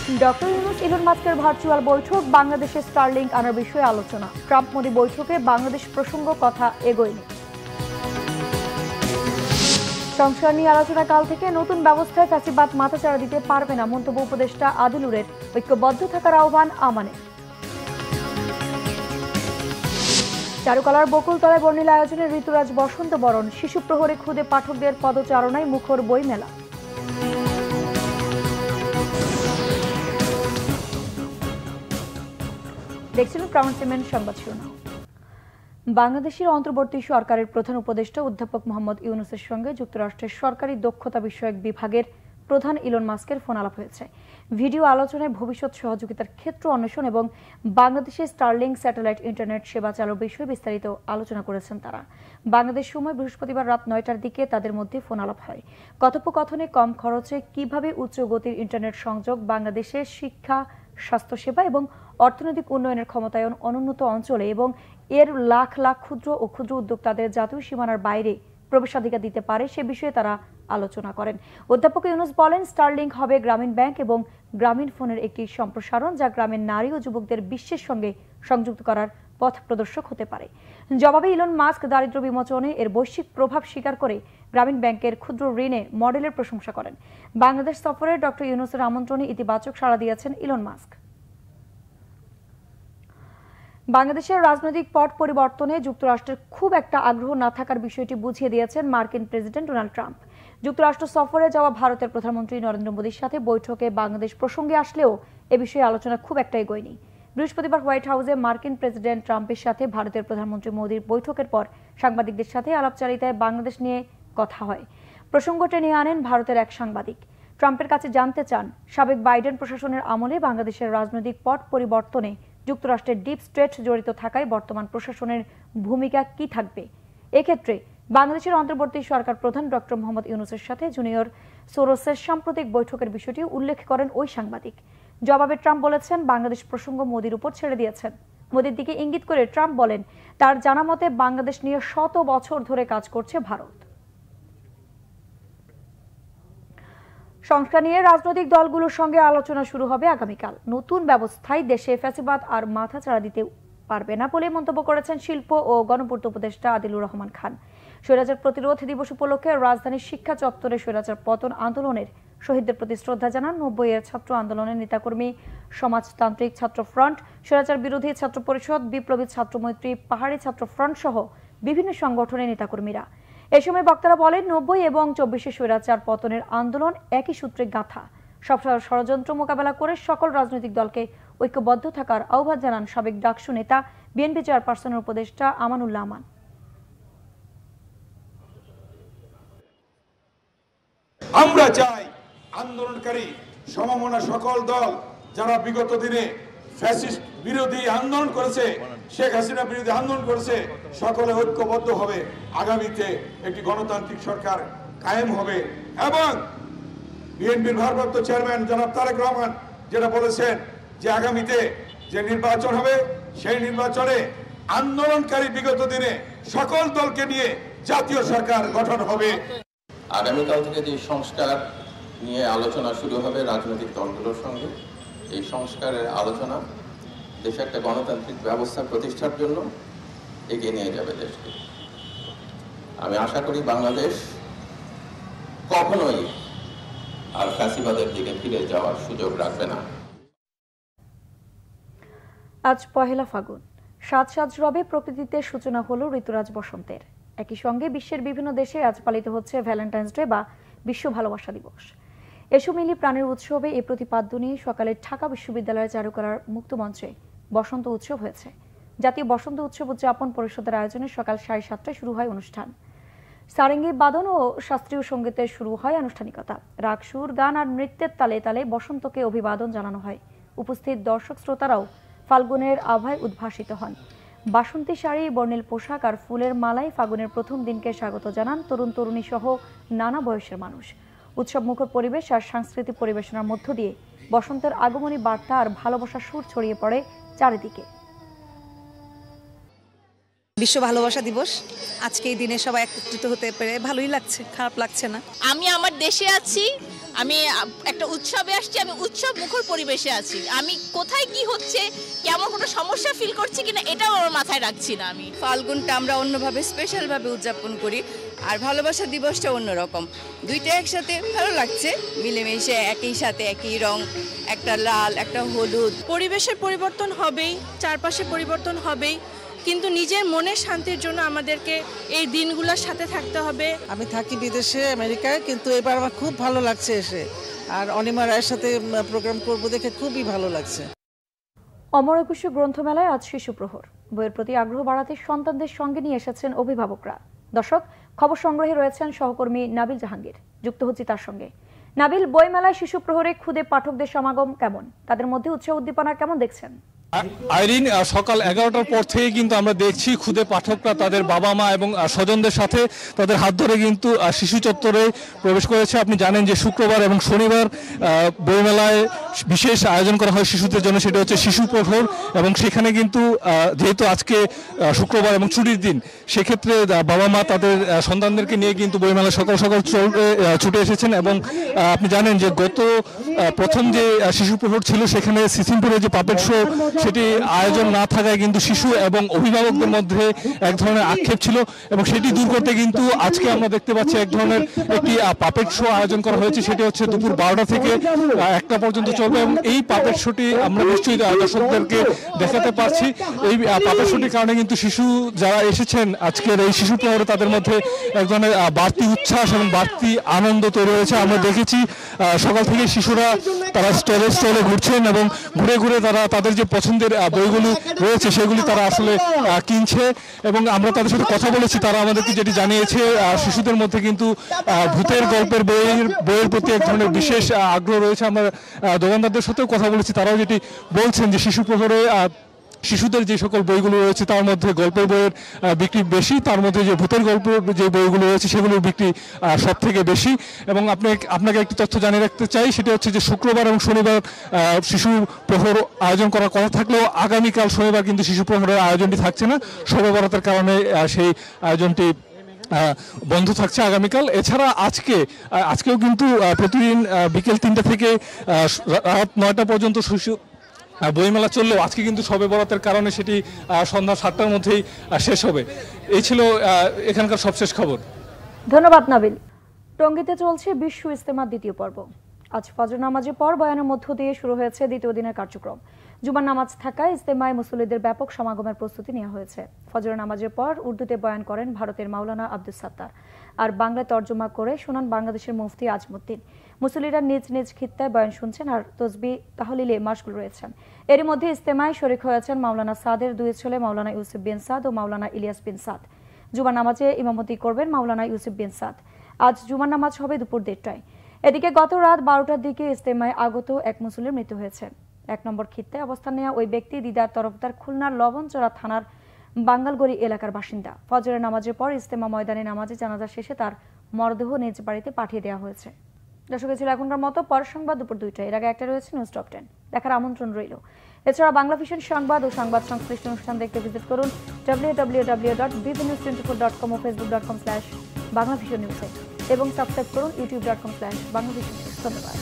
Doctor Yunus Elon মাস্কের virtual বৈঠক, বাংলাদেশে স্টারলিংক আনার বিষয়ে আলোচনা। ট্রাম্প মোদি বৈঠকে বাংলাদেশ প্রসঙ্গ কথা এগোয়নি। সংস্কার নিয়ে আলোচনাকাল থেকে নতুন ব্যবস্থায় ফ্যাসিবাদ মাথাচাড়া দিতে পারবে না মন্তব্য উপদেষ্টা আদিলুরের। ঐক্যবদ্ধ থাকার আহ্বান আমানের। চারুকলার বকুলতলায় বর্ণিল আয়োজনে ঋতুরাজ বসন্ত বরণ, শিশু প্রহরে খুদে পাঠকদের পদচারণায় মুখর বইমেলা। দেখছিলেন ক্রাউন সিমেন্ট সংবাদ শিরোনাম। বাংলাদেশের অন্তর্বর্তী সরকারের প্রধান উপদেষ্টা অধ্যাপক মোহাম্মদ ইউনূসের সঙ্গে যুক্তরাষ্ট্রের সরকারি দক্ষতা বিষয়ক বিভাগের প্রধান ইলন মাস্কের ফোন আলাপ হয়েছে। ভিডিও আলোচনায় ভবিষ্যৎ সহযোগিতার ক্ষেত্র অন্বেষণ এবং বাংলাদেশে স্টারলিংক স্যাটেলাইট ইন্টারনেট সেবা চালুর বিষয়ে বিস্তারিত আলোচনা করেছেন তারা। বাংলাদেশ সময় বৃহস্পতিবার রাত ৯টার দিকে তাদের মধ্যে ফোন আলাপ হয়। কথোপকথনে কম খরচে কিভাবে উচ্চ গতির ইন্টারনেট সংযোগ বাংলাদেশের শিক্ষা, স্বাস্থ্যসেবা এবং অর্থনৈতিক উন্নয়নের ক্ষমতায়ন অনুন্নত অঞ্চলে এবং এর লাখ লাখ ক্ষুদ্র ও ক্ষুদ্র উদ্যোক্তাদের জাতীয় সীমানার বাইরে প্রবেশাধিকার দিতে পারে সে বিষয়ে তারা আলোচনা করেন। অধ্যাপক ইউনূস বলেন, স্টারলিংক হবে গ্রামীণ ব্যাংক এবং গ্রামীণ ফোনের একটি সম্প্রসারণ যা গ্রামের নারী ও যুবকদের বিশ্বের সঙ্গে সংযুক্ত করার পথ প্রদর্শক হতে পারে। জবাবে ইলন মাস্ক দারিদ্র্য বিমোচনে এর বৈশ্বিক প্রভাব স্বীকার করে গ্রামীণ ব্যাংকের ক্ষুদ্র ঋণে মডেলের প্রশংসা করেন। বাংলাদেশ সফরে ডক্টর ইউনূসের আমন্ত্রণে ইতিবাচক সাড়া দিয়েছেন ইলন মাস্ক। বাংলাদেশের রাজনৈতিক পট পরিবর্তনে যুক্তরাষ্ট্রের খুব একটা আগ্রহ না থাকার বিষয়টি বুঝিয়ে দিয়েছেন মার্কিন প্রেসিডেন্ট ডোনাল্ড ট্রাম্প। যুক্তরাষ্ট্র সফরে যাওয়া ভারতের প্রধানমন্ত্রী নরেন্দ্র মোদীর সাথে বৈঠকে বাংলাদেশ প্রসঙ্গে আসলেও এ বিষয়ে আলোচনা খুব একটা এগোয়নি। বৃহস্পতিবার হোয়াইট হাউসে মার্কিন প্রেসিডেন্ট ট্রাম্পের সাথে ভারতের প্রধানমন্ত্রী মোদীর বৈঠকের পর সাংবাদিকদের সাথে আলাপচারিতায় বাংলাদেশ নিয়ে কথা হয়। প্রসঙ্গ টেনে আনেন ভারতের এক সাংবাদিক। ট্রাম্পের কাছে জানতে চান, সাবেক বাইডেন প্রশাসনের আমলে বাংলাদেশের রাজনৈতিক পট পরিবর্তনে যুক্তরাষ্ট্রের ডিপ স্টেট জড়িত থাকায় বর্তমান প্রশাসনের ভূমিকা কি থাকবে। এক্ষেত্রে বাংলাদেশের অন্তর্বর্তী সরকার প্রধান ডক্টর মোহাম্মদ ইউনূসের সাথে জুনিয়র সোরসের সাম্প্রতিক বৈঠকের বিষয়টি উল্লেখ করেন ওই সাংবাদিক। জবাবে ট্রাম্প বলেছেন, বাংলাদেশ প্রসঙ্গ মোদির উপর ছেড়ে দিয়েছেন। মোদির দিকে ইঙ্গিত করে ট্রাম্প বলেন, তার জানা মতে বাংলাদেশ নিয়ে 100 বছর ধরে কাজ করছে ভারত। সংস্কার নিয়ে রাজনৈতিক দলগুলোর সঙ্গে আলোচনা শুরু হবে আগামীকাল। নতুন ব্যবস্থায় দেশে ফ্যাসিবাদ আর মাথাচাড়া দিতে পারবে না বলে মন্তব্য করেছেন শিল্প ও গণপূর্ত উপদেষ্টা আদিলুর রহমান খান। স্বৈরাচার প্রতিরোধ দিবস উপলক্ষে রাজধানীর শিক্ষা চত্বরে স্বৈরাচার পতন আন্দোলনের শহীদদের প্রতি শ্রদ্ধা জানান 90-এর ছাত্র আন্দোলনের নেতাকর্মী, সমাজতান্ত্রিক ছাত্র ফ্রন্ট, স্বৈরাচার বিরোধী ছাত্র পরিষদ, বিপ্লবী ছাত্র মৈত্রী, পাহাড়ি ছাত্র ফ্রন্ট সহ বিভিন্ন সংগঠনের নেতাকর্মীরা। এ সময় বক্তারা বলেন, 90 এবং 24-এ স্বৈরাচার পতনের আন্দোলন একই সূত্রে গাঁথা। সব ষড়যন্ত্র মোকাবেলা করে সকল রাজনৈতিক দলকে ঐক্যবদ্ধ থাকার আহ্বান জানান সাবেক ডাকসু নেতা, বিএনপি চেয়ারপারসনের উপদেষ্টা আমানুল্লাহ আমান। আমরা চাই আন্দোলনকারী সমমনা সকল দল যারা বিগত দিনে ফ্যাসিস্ট বিরোধী আন্দোলন করেছে, শেখ হাসিনা বিরোধী আন্দোলন করেছে, সকলে ঐক্যবদ্ধ হবে। আগামীতে একটি গণতান্ত্রিক সরকার কায়েম হবে এবং বিএনপির ভারপ্রাপ্ত চেয়ারম্যান জনাব তারেক রহমান যেটা বলেছেন যে আগামীতে যে নির্বাচন হবে সেই নির্বাচনে আন্দোলনকারী বিগত দিনে সকল দলকে নিয়ে জাতীয় সরকার গঠন হবে। আগামীকাল থেকে যে সংস্কার নিয়ে আলোচনা শুরু হবে রাজনৈতিক দলগুলোর সঙ্গে, এই সংস্কারের আলোচনা দেশে একটা গণতান্ত্রিক ব্যবস্থা প্রতিষ্ঠার জন্য এগিয়ে নিয়ে যাবে দেশকে। আমি আশা করি বাংলাদেশ কখনোই আর ফ্যাসিবাদের দিকে ফিরে যাওয়ার সুযোগ রাখবে না। আজ পহেলা ফাগুন, সাজ সাজ রবে প্রকৃতিতে সূচনা হলো ঋতুরাজ বসন্তের। একই সঙ্গে বিশ্বের বিভিন্ন দেশে আজ পালিত হচ্ছে ভ্যালেন্টাইন্স ডে বা বিশ্ব ভালোবাসা দিবস। এসব মিলিয়ে প্রাণের উৎসবে এই প্রতিপাদ্য নিয়ে সকালে ঢাকা বিশ্ববিদ্যালয়ের চারুকলার মুক্তমঞ্চে বসন্ত উৎসব হয়েছে। জাতীয় বসন্ত উৎসব উদযাপন পরিষদের আয়োজনে সকাল 7:30টায় শুরু হয় অনুষ্ঠান। সারেঙ্গি বাদন ও শাস্ত্রীয় সঙ্গীতে শুরু হয় আনুষ্ঠানিকতা। রাগ, সুর, গান আর নৃত্যের তালে তালে বসন্তকে অভিবাদন জানানো হয়। উপস্থিত দর্শক শ্রোতারাও ফাল্গুনের আভায় উদ্ভাসিত হন। বাসন্তী শাড়ি, বর্ণিল পোশাক আর ফুলের মালায় ফাগুনের প্রথম দিনকে স্বাগত জানান তরুণ তরুণী সহ নানা বয়সের মানুষ। উৎসব মুখর পরিবেশ আর সাংস্কৃতিক পরিবেশনার মধ্য দিয়ে বসন্তের আগমনী বার্তা আর ভালোবাসার সুর ছড়িয়ে পড়ে চারিদিকে। বিশ্ব ভালোবাসা দিবস, আজকে এই দিনে সবাই একত্রিত হতে পেরে ভালোই লাগছে, খারাপ লাগছে না। আমি আমার দেশে আছি আমি একটা উৎসবে আসছি, আমি উৎসব মুখর পরিবেশে আছি। আমি কোথায় কি হচ্ছে, কেমন কোনো সমস্যা ফিল করছি কিনা এটাও আমার মাথায় রাখছি না। আমি ফাল্গুনটা আমরা অন্যভাবে স্পেশালভাবে উদযাপন করি, আর ভালোবাসা দিবসটা অন্যরকম। দুইটা একসাথে ভালো লাগছে, মিলেমিশে একই সাথে একই রং, একটা লাল একটা হলুদ। পরিবেশের পরিবর্তন হবেই, চারপাশে পরিবর্তন হবেই, কিন্তু নিজের মনের শান্তির জন্য আমাদেরকে এই দিনগুলোর সাথে থাকতে হবে। আমি থাকি বিদেশে আমেরিকায়, কিন্তু এবার আমার খুব ভালো লাগছে এসে, আর অনিমা রায়ের সাথে প্রোগ্রাম করব দেখে খুবই ভালো লাগছে। অমর একুশে গ্রন্থমেলায় আজ শিশু প্রহর। বইয়ের প্রতি আগ্রহ বাড়াতে সন্তানদের সঙ্গে নিয়ে এসেছেন অভিভাবকরা। দর্শক, খবর সংগ্রহে রয়েছেন সহকর্মী নাবিল জাহাঙ্গীর। যুক্ত হচ্ছি তার সঙ্গে। নাবিল, বইমেলায় শিশু প্রহরে খুদে পাঠকদের সমাগম কেমন? তাদের মধ্যে উৎসাহ উদ্দীপনা কেমন দেখছেন? আইরিন, সকাল 11টার পর থেকে কিন্তু আমরা দেখছি খুদে পাঠকরা তাদের বাবা মা এবং স্বজনদের সাথে তাদের হাত ধরে কিন্তু শিশু চত্বরে প্রবেশ করেছে। আপনি জানেন যে শুক্রবার এবং শনিবার বইমেলায় বিশেষ আয়োজন করা হয় শিশুদের জন্য, সেটা হচ্ছে শিশু প্রহর। এবং সেখানে কিন্তু যেহেতু আজকে শুক্রবার এবং ছুটির দিন, সেক্ষেত্রে বাবা মা তাদের সন্তানদেরকে নিয়ে কিন্তু বইমেলায় সকাল সকাল ছুটে এসেছেন। এবং আপনি জানেন যে গত প্রথম যে শিশু প্রহর ছিল, সেখানে সিসিমপুরের যে পাপেট শো, সেটি আয়োজন না থাকায় কিন্তু শিশু এবং অভিভাবকদের মধ্যে এক ধরনের আক্ষেপ ছিল, এবং সেটি দূর করতে কিন্তু আজকে আমরা দেখতে পাচ্ছি এক ধরনের একটি পাপেট শো আয়োজন করা হয়েছে। সেটি হচ্ছে দুপুর 12টা থেকে 1টা পর্যন্ত চলবে, এবং এই পাপেট শোটি আমরা নিশ্চয়ই দর্শকদেরকে দেখাতে পারছি। এই পাপেট শোটির কারণে কিন্তু শিশু যারা এসেছেন আজকের এই শিশু প্রহরে, তাদের মধ্যে এক ধরনের বাড়তি উচ্ছ্বাস এবং বাড়তি আনন্দ তৈরি হয়েছে। আমরা দেখেছি সকাল থেকে শিশুরা তারা স্টলে ঘুরছেন, এবং ঘুরে ঘুরে তারা তাদের যে পছন্দের বইগুলি রয়েছে সেগুলি তারা আসলে কিনছে। এবং আমরা তাদের সাথে কথা বলেছি, তারা আমাদেরকে যেটি জানিয়েছে, শিশুদের মধ্যে কিন্তু ভূতের গল্পের বইয়ের প্রতি এক ধরনের বিশেষ আগ্রহ রয়েছে। আমরা দোকানদারদের সাথেও কথা বলেছি, তারাও যেটি বলছেন যে শিশু প্রহরে শিশুদের যে সকল বইগুলো রয়েছে তার মধ্যে গল্পের বইয়ের বিক্রি বেশি, তার মধ্যে যে ভূতের গল্পের যে বইগুলো রয়েছে সেগুলোর বিক্রি সব থেকে বেশি। এবং আপনাকে একটি তথ্য জানিয়ে রাখতে চাই, সেটা হচ্ছে যে শুক্রবার এবং শনিবার শিশু প্রহর আয়োজন করার কথা থাকলেও আগামীকাল শনিবার কিন্তু শিশু প্রহরের আয়োজনটি থাকছে না। শবে বরাতের কারণে সেই আয়োজনটি বন্ধ থাকছে আগামীকাল। এছাড়া আজকেও কিন্তু প্রতিদিন বিকেল 3টা থেকে রাত 9টা পর্যন্ত শিশু বইমেলা চললেও আজকে কিন্তু শবে বরাতের কারণে সেটি সন্ধ্যা 7টার মধ্যেই শেষ হবে। এই ছিল এখানকার সবশেষ খবর। ধন্যবাদ নাবিল। টঙ্গীতে চলছে বিশ্ব ইজতেমার দ্বিতীয় পর্ব। আজ ফজর নামাজের পর বয়ানের মধ্য দিয়ে শুরু হয়েছে দ্বিতীয় দিনের কার্যক্রম। জুমার নামাজ থাকায় ইজতেমায় মুসল্লিদের ব্যাপক সমাগমের প্রস্তুতি নেওয়া হয়েছে। ফজর নামাজের পর উর্দুতে বয়ান করেন ভারতের মাওলানা আব্দুস সাত্তার, আর বাংলায় তর্জমা করে শোনান বাংলাদেশের মুফতি আজমুদ্দিন। মুসল্লিরা নিজ নিজ খিত্তায় বয়ান শুনছেন আর তসবিহ তাহলিলে মাশগুল রয়েছেন। এরই মধ্যে ইজতেমায় শরীক হয়েছেন মাওলানা সাদের দুই ছেলে মাওলানা ইউসুফ বিন সাদ ও মাওলানা ইলিয়াস বিন সাদ। জুমার নামাজে ইমামতি করবেন মাওলানা ইউসুফ বিন সাদ। আজ জুমার নামাজ হবে দুপুর 1টায়। এদিকে গত রাত 12টার দিকে ইজতেমায় আগত এক মুসল্লির মৃত্যু হয়েছে। 1 নম্বর খিত্তায় অবস্থান নেওয়া ওই ব্যক্তি দিদার তরফদার খুলনার লবণচড়া থানার বাঙ্গালগড়ি এলাকার বাসিন্দা। ফজরের নামাজের পর ইজতেমা ময়দানে নামাজে জানাজা শেষে তার মরদেহ নিজ বাড়িতে পাঠিয়ে দেওয়া হয়েছে। দর্শক, ছিল এখনকার মতো। পর সংবাদ দুপুর 2টায়। এর আগে একটা রয়েছে নিউজ টপ 10, দেখার আমন্ত্রণ রইল। এছাড়া বাংলা ভিশন সংবাদ ও সংবাদ সংশ্লিষ্ট অনুষ্ঠান দেখতে ভিজিট করুন www.bbnews24.com ও facebook.com/banglavisionnews এবং সাবস্ক্রাইব করুন youtube.com/banglavision। ধন্যবাদ।